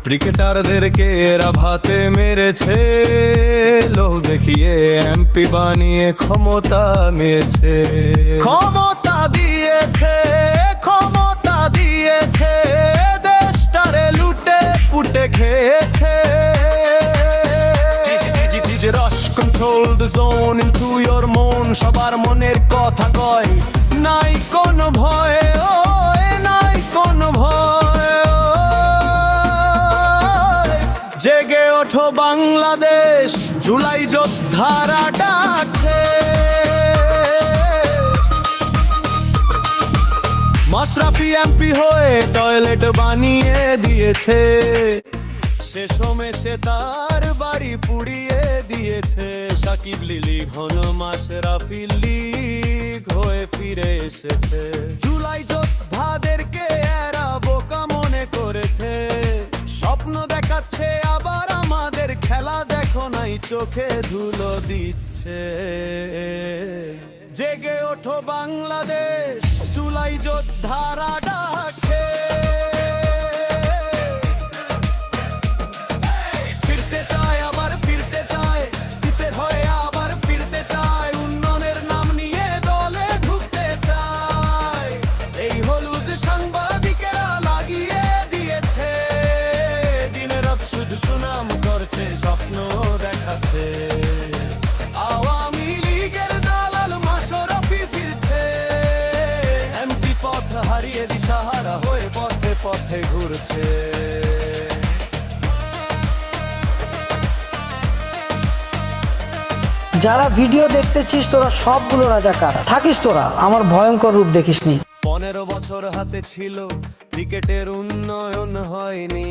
ক্রিকেটারদেরকে এরা ভাতে মেরেছে, লোক দেখিয়ে এমপি বানিয়ে ক্ষমতা নিয়েছে। ক্ষমতা দিয়েছে, ক্ষমতা দিয়েছে, দেশটারে লুটে পুটে খেয়েছে। Rush control the zone into your মন, সবার মনের কথা কয়, নাই কোনো ভয়, নাই কোনো ভয়। জেগে ওঠো বাংলাদেশ, জুলাই যোদ্ধারা ডাকছে। মাশরাফি এমপি হয়ে টয়লেট বানিয়ে দিয়েছে, শেষমে সে তার বাড়ি পুড়িয়ে দিয়েছে। সাকিব লিলি ঘন মাশরাফি লীগ হয়ে ফিরে এসেছে। জুলাই যোদ্ধাদেরকে এরা বোকা মনে করেছে, স্বপ্ন দেখাচ্ছে আবার আমাদের, খেলা দেখো নাই চোখে ধুলো দিচ্ছে। জেগে ওঠো বাংলাদেশ, জুলাই যোদ্ধারা ডাকছে। সুনাম করছে, স্বপ্ন দেখাচ্ছে। আওয়ামী লীগের দালাল মাশরাফি ফিরছে, এমপি পথ হারিয়ে দিশাহারা হয়ে পথে পথে ঘুরছে। যারা ভিডিও দেখতেছিস তোরা সবগুলো রাজাকার থাকিস, তোরা আমার ভয়ঙ্কর রূপ দেখিসনি। 15 বছর হাতে ছিল, ক্রিকেটের উন্নয়ন হয়নি,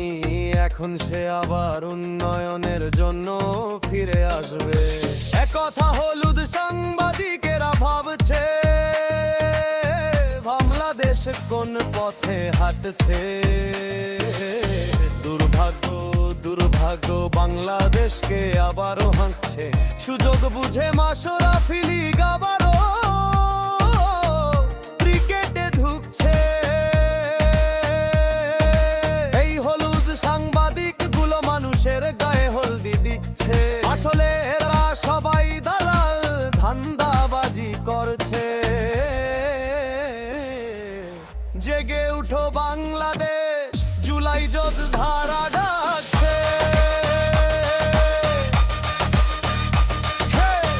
এখন সে আবার উন্নয়নের জন্য ফিরে আসবে। একথা হলুদ সাংবাদিকেরা ভাবছে, বাংলাদেশ কোন পথে হাঁটছে। দুর্ভাগ্য দুর্ভাগ্য বাংলাদেশকে আবারও হাঁটছে, সুযোগ বুঝে মাশরাফি লীগ আবারও ক্রিকেটে ঢুকছে। এই হলুদ সাংবাদিক গুলো মানুষের গায়ে হলদি দিচ্ছে, আসলে এরা সবাই দালাল, ধান্দাবাজি করছে। জেগে উঠো বাংলাদেশ,